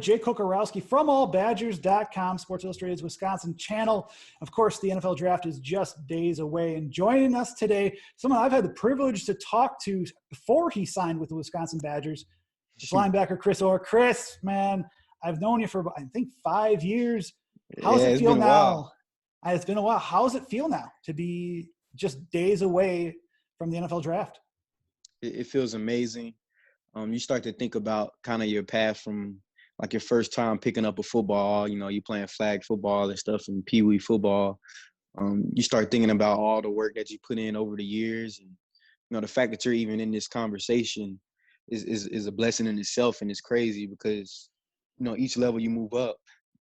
Jay Kokorowski from allbadgers.com, Sports Illustrated's Wisconsin channel. Of course, the NFL draft is just days away. And joining us today, someone I've had the privilege to talk to before he signed with the Wisconsin Badgers, it's linebacker Chris Orr. Chris, man, I've known you for, I think, 5 years. How does it feel now? It's been a while. How does it feel now to be just days away from the NFL draft? It feels amazing. You start to think about kind of your path from like your first time picking up a football, you playing flag football and stuff and pee-wee football. You start thinking about all the work that you put in over the years. And, the fact that you're even in this conversation is a blessing in itself. And it's crazy because, each level you move up,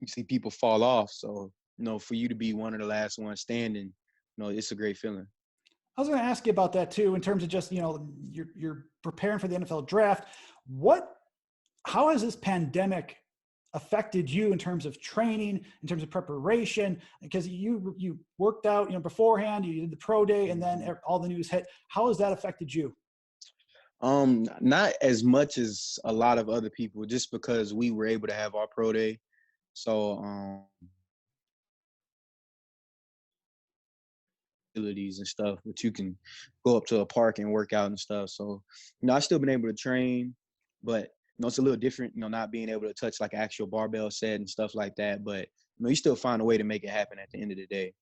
you see people fall off. So, for you to be one of the last ones standing, it's a great feeling. I was going to ask you about that too, in terms of just, you're preparing for the NFL draft. How has this pandemic affected you in terms of training, in terms of preparation? Because you worked out, beforehand, you did the pro day, and then all the news hit. How has that affected you? Not as much as a lot of other people, just because we were able to have our pro day. So, facilities and stuff, but you can go up to a park and work out and stuff. So, I've still been able to train, but it's a little different, not being able to touch like actual barbell set and stuff like that. But, you still find a way to make it happen at the end of the day.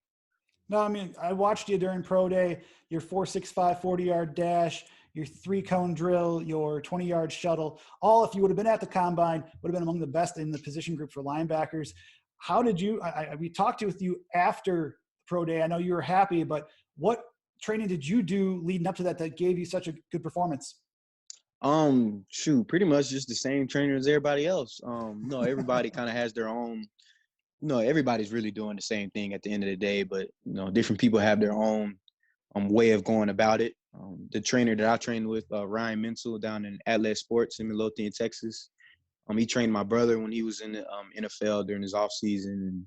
No, I mean, I watched you during pro day, your 4.65 40-yard dash, your 3-cone drill, your 20-yard shuttle. All, if you would have been at the combine, would have been among the best in the position group for linebackers. How did you, we talked with you after pro day. I know you were happy, but what training did you do leading up to that gave you such a good performance? Pretty much just the same trainer as everybody else. Everybody kind of has their own, everybody's really doing the same thing at the end of the day, but, different people have their own way of going about it. The trainer that I trained with, Ryan Menzel, down in Atlas Sports in Midlothian, Texas, he trained my brother when he was in the NFL during his off season.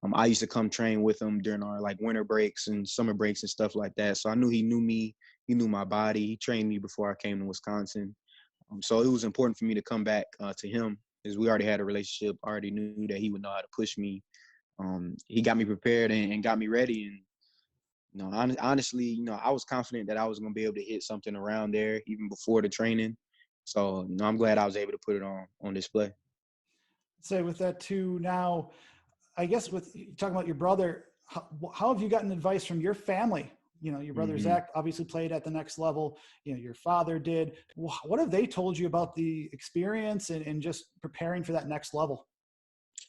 And I used to come train with him during our like winter breaks and summer breaks and stuff like that. So I knew he knew me. He knew my body. He trained me before I came to Wisconsin. So it was important for me to come back to him because we already had a relationship. I already knew that he would know how to push me. He got me prepared and got me ready. And, honestly, I was confident that I was going to be able to hit something around there even before the training. So, I'm glad I was able to put it on display. Say with that too, now, I guess with talking about your brother, how have you gotten advice from your family? Your brother Zach obviously played at the next level. Your father did. What have they told you about the experience and just preparing for that next level?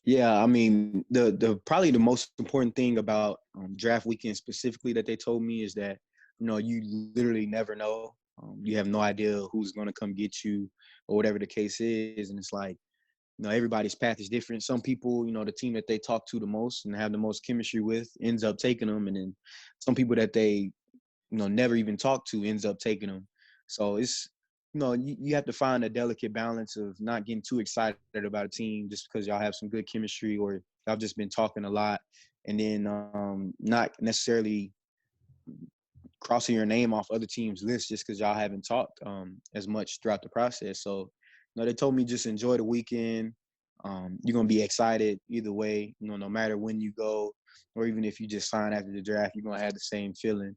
Yeah, I mean, the probably the most important thing about draft weekend specifically that they told me is that, you literally never know. You have no idea who's going to come get you or whatever the case is. And it's like, everybody's path is different. Some people, the team that they talk to the most and have the most chemistry with ends up taking them. And then some people that they, never even talk to ends up taking them. So it's, you have to find a delicate balance of not getting too excited about a team just because y'all have some good chemistry or y'all just been talking a lot. And then not necessarily crossing your name off other teams' lists just because y'all haven't talked as much throughout the process. So, they told me just enjoy the weekend. You're going to be excited either way, no matter when you go or even if you just sign after the draft, you're going to have the same feeling.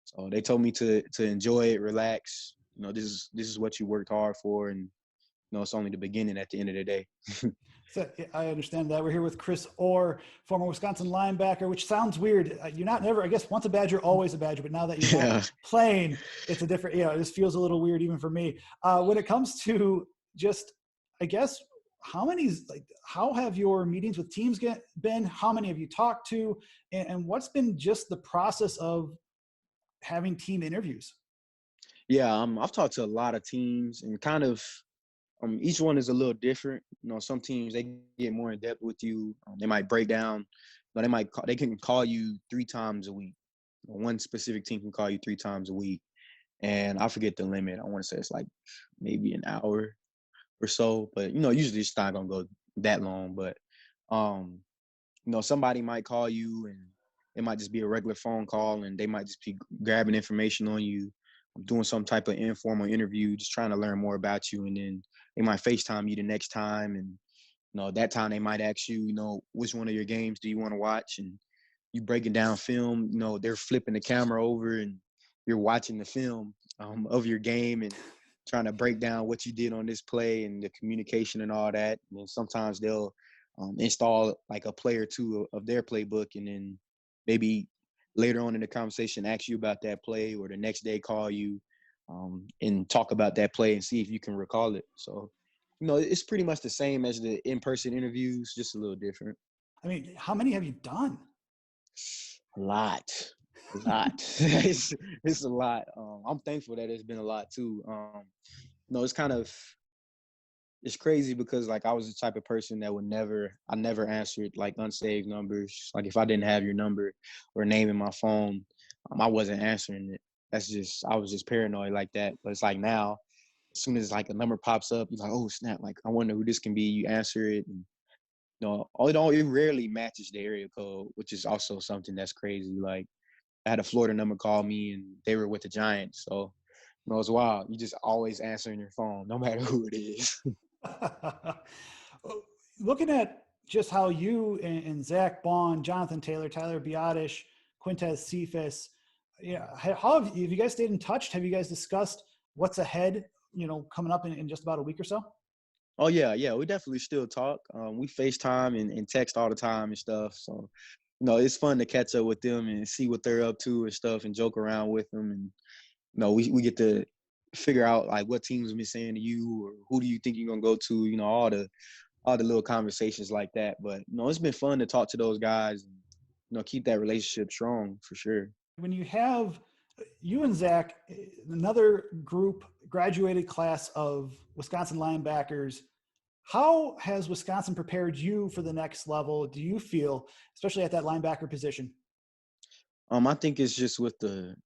So they told me to enjoy it, relax. This is what you worked hard for. And, it's only the beginning at the end of the day. So I understand that. We're here with Chris Orr, former Wisconsin linebacker, which sounds weird. You're not never, I guess, once a Badger, always a Badger. But now that you're not playing, it's a different, it just feels a little weird even for me. When it comes to just, I guess, how have your meetings with teams been? How many have you talked to? And what's been just the process of having team interviews? Yeah, I've talked to a lot of teams and kind of each one is a little different. Some teams, they get more in depth with you. They might break down. They can call you 3 times a week. One specific team can call you 3 times a week. And I forget the limit. I want to say it's like maybe an hour or so. But, usually it's not going to go that long. But, somebody might call you and it might just be a regular phone call and they might just be grabbing information on you, doing some type of informal interview, just trying to learn more about you. And then they might FaceTime you the next time and, That time they might ask you, which one of your games do you want to watch? And you breaking down film, they're flipping the camera over and you're watching the film of your game and trying to break down what you did on this play and the communication and all that. And then sometimes they'll install like a play or two of their playbook, and then maybe later on in the conversation ask you about that play, or the next day call you and talk about that play and see if you can recall it. So, it's pretty much the same as the in-person interviews, just a little different. I mean, how many have you done? A lot. A lot. It's a lot. I'm thankful that it's been a lot too. It's kind of it's crazy because like I was the type of person that I never answered like unsaved numbers. Like if I didn't have your number or name in my phone, I wasn't answering it. I was just paranoid like that. But it's like now, as soon as like a number pops up, you're like, oh snap! Like I wonder who this can be. You answer it, and it rarely matches the area code, which is also something that's crazy. Like I had a Florida number call me, and they were with the Giants, so it's wild. You just always answering your phone, no matter who it is. Looking at just how you and Zach Bond, Jonathan Taylor, Tyler Biotish, Quintez Cephas, yeah, how have you guys stayed in touch? Have you guys discussed what's ahead, coming up in just about a week or so? Oh yeah, we definitely still talk. We FaceTime and text all the time and stuff. So, it's fun to catch up with them and see what they're up to and stuff, and joke around with them. And we get to figure out like what teams been saying to you, or who do you think you're gonna go to. All the little conversations like that. But it's been fun to talk to those guys and keep that relationship strong for sure. When you have you and Zach, another group graduated class of Wisconsin linebackers, how has Wisconsin prepared you for the next level, do you feel, especially at that linebacker position? I think it's just with the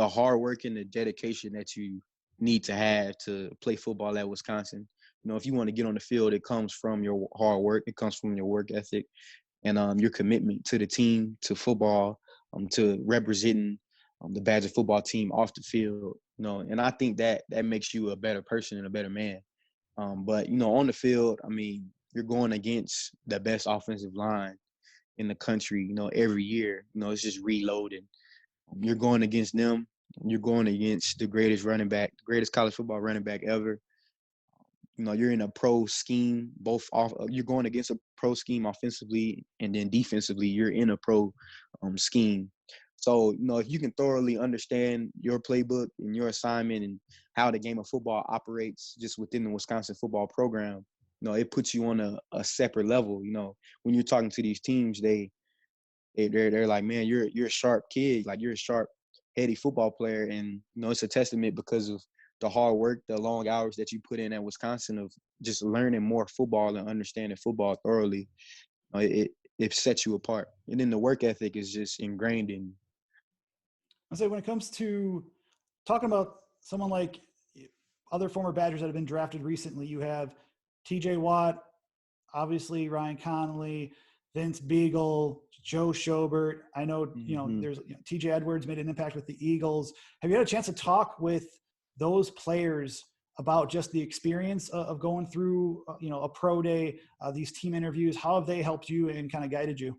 hard work and the dedication that you need to have to play football at Wisconsin. If you want to get on the field, it comes from your hard work. It comes from your work ethic and your commitment to the team, to football, to representing the Badger football team off the field. And I think that makes you a better person and a better man. But on the field, I mean, you're going against the best offensive line in the country. Every year. It's just reloading. You're going against them. You're going against the greatest running back, greatest college football running back ever. You're in a pro scheme. You're going against a pro scheme offensively, and then defensively, you're in a pro scheme. So, if you can thoroughly understand your playbook and your assignment and how the game of football operates just within the Wisconsin football program, it puts you on a separate level. When you're talking to these teams, they're like, man, you're a sharp kid, like you're a sharp, heady football player, and it's a testament because of the hard work, the long hours that you put in at Wisconsin of just learning more football and understanding football thoroughly. It sets you apart, and then the work ethic is just ingrained in. I say when it comes to talking about someone like other former Badgers that have been drafted recently, you have T.J. Watt, obviously Ryan Connolly, Vince Beagle, Joe Schobert. I know, there's TJ Edwards made an impact with the Eagles. Have you had a chance to talk with those players about just the experience of going through, a pro day, these team interviews? How have they helped you and kind of guided you?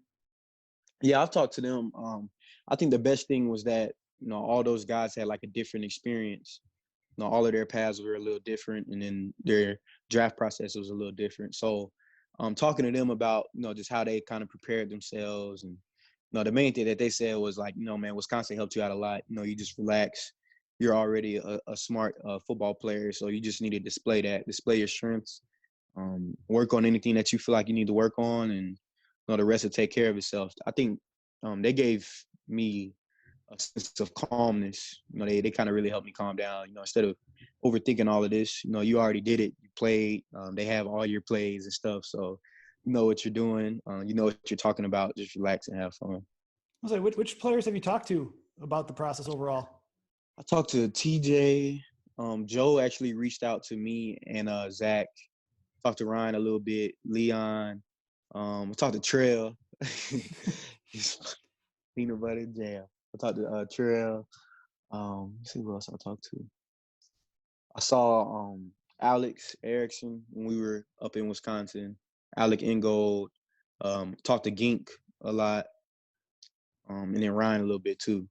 Yeah, I've talked to them. I think the best thing was that, all those guys had like a different experience. All of their paths were a little different, and then their draft process was a little different. So, talking to them about, just how they kind of prepared themselves. And, the main thing that they said was like, man, Wisconsin helped you out a lot. You just relax. You're already a smart football player. So you just need to display your strengths, work on anything that you feel like you need to work on, and, the rest will take care of itself. I think they gave me a sense of calmness. They kind of really helped me calm down, instead of overthinking all of this. You already did it. You played. They have all your plays and stuff. So you know what you're doing. You know what you're talking about. Just relax and have fun. I was like, which players have you talked to about the process overall? I talked to TJ. Joe actually reached out to me and Zach. Talked to Ryan a little bit. Leon. I talked to Trail. Peanut butter jam. I talked to Trail. Let's see who else I talked to. I saw Alex Erickson when we were up in Wisconsin. Alec Ingold, talked to Gink a lot, and then Ryan a little bit too.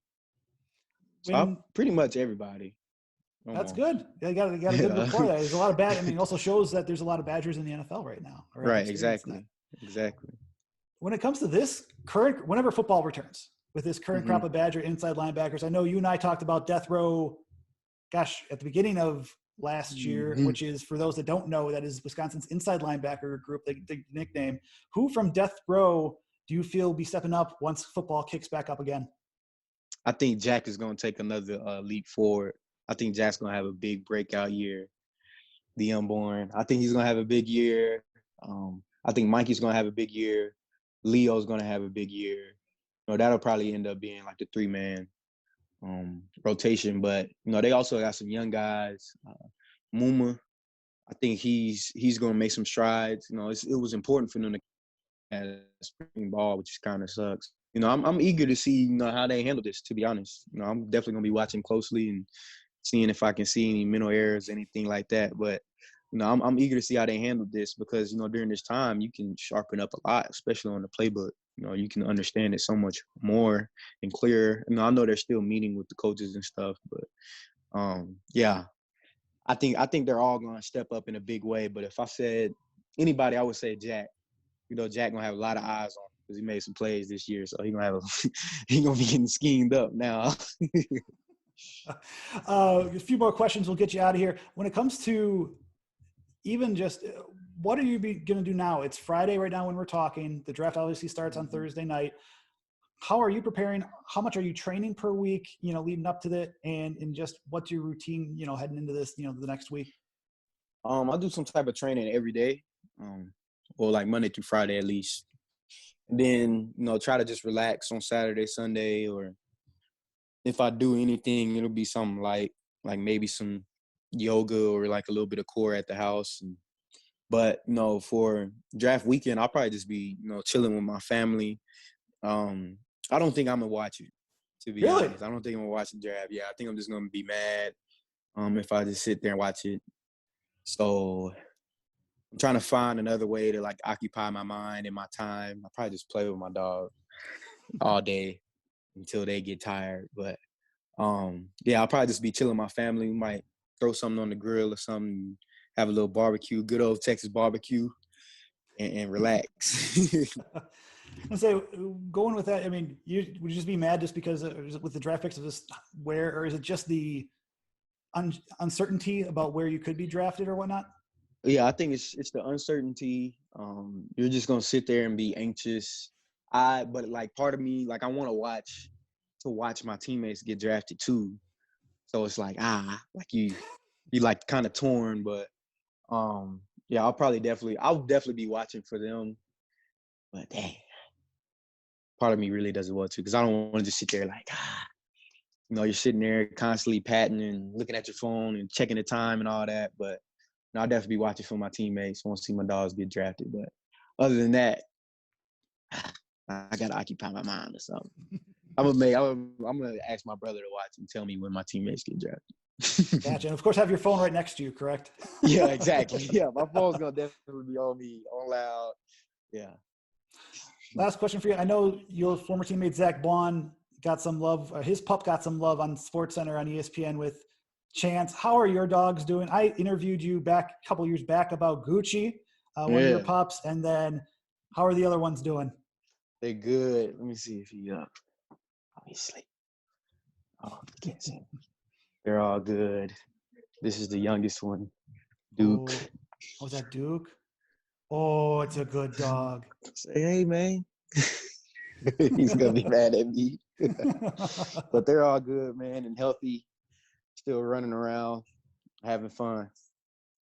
So I pretty much everybody. That's Almost. good. You got a good rapport there. There's a lot of I mean, it also shows that there's a lot of Badgers in the NFL right now. Right, exactly. When it comes to this current, whenever football returns with this current crop of Badger inside linebackers, I know you and I talked about death row, gosh, at the beginning of last year, which is, for those that don't know, that is Wisconsin's inside linebacker group, the nickname. Who from death row do you feel will be stepping up once football kicks back up again? I think Jack is going to take another leap forward. I think Jack's going to have a big breakout year. The unborn. I think he's going to have a big year. I think Mikey's going to have a big year. Leo's going to have a big year. You know, that'll probably end up being like the 3-man rotation. But, you know, they also got some young guys. Muma, I think he's going to make some strides. You know, it was important for them to have spring ball, which kind of sucks. You know, I'm eager to see, you know, how they handle this, to be honest. You know, I'm definitely going to be watching closely and seeing if I can see any mental errors, anything like that. But, you know, I'm eager to see how they handle this because, you know, during this time, you can sharpen up a lot, especially on the playbook. You know, you can understand it so much more and clearer. You know, I know they're still meeting with the coaches and stuff, but, yeah, I think they're all going to step up in a big way. But if I said anybody, I would say Jack. You know, Jack going to have a lot of eyes on him because he made some plays this year. So he's going to be getting schemed up now. A few more questions. We'll get you out of here. When it comes to even just what are you going to do now? It's Friday right now when we're talking. The draft obviously starts on Thursday night. How are you preparing? How much are you training per week, you know, leading up to that? And just what's your routine, you know, heading into this, you know, the next week? I do some type of training every day, or like Monday through Friday at least. And then, you know, try to just relax on Saturday, Sunday, or if I do anything, it'll be something like maybe some yoga or like a little bit of core at the house. But, you know, for draft weekend, I'll probably just be, you know, chilling with my family. I don't think I'm going to watch it, to be honest. I don't think I'm going to watch the draft. Yeah, I think I'm just going to be mad if I just sit there and watch it. So I'm trying to find another way to, like, occupy my mind and my time. I'll probably just play with my dog all day until they get tired. But, yeah, I'll probably just be chilling with my family. We might throw something on the grill or something, have a little barbecue, good old Texas barbecue, and relax. I say, going with that, I mean, would you just be mad just because with the draft picks of this or is it just the uncertainty about where you could be drafted or whatnot? Yeah, I think it's the uncertainty. You're just gonna sit there and be anxious. But like part of me, like I want to watch my teammates get drafted too. So it's like like you like kind of torn. But yeah, I'll definitely be watching for them. But dang, part of me really doesn't want to because I don't want to just sit there like you know, you're sitting there constantly patting and looking at your phone and checking the time and all that. But I'll definitely be watching for my teammates. I want to see my dogs get drafted. But other than that, I got to occupy my mind or something. I'm gonna ask my brother to watch and tell me when my teammates get drafted. Gotcha. And of course, have your phone right next to you, correct? Yeah, exactly. Yeah, my phone's gonna definitely be on me, on loud. Yeah. Last question for you. I know your former teammate Zach Blon got some love. His pup got some love on SportsCenter on ESPN with Chance. How are your dogs doing? I interviewed you back a couple years back about Gucci, one of your pups, and then how are the other ones doing? They're good. Let me see if he up. Obviously. Oh, you can't see him. They're all good. This is the youngest one, Duke. Oh, was that Duke? Oh, it's a good dog. Say, hey, man. He's going to be mad at me. But they're all good, man, and healthy, still running around, having fun.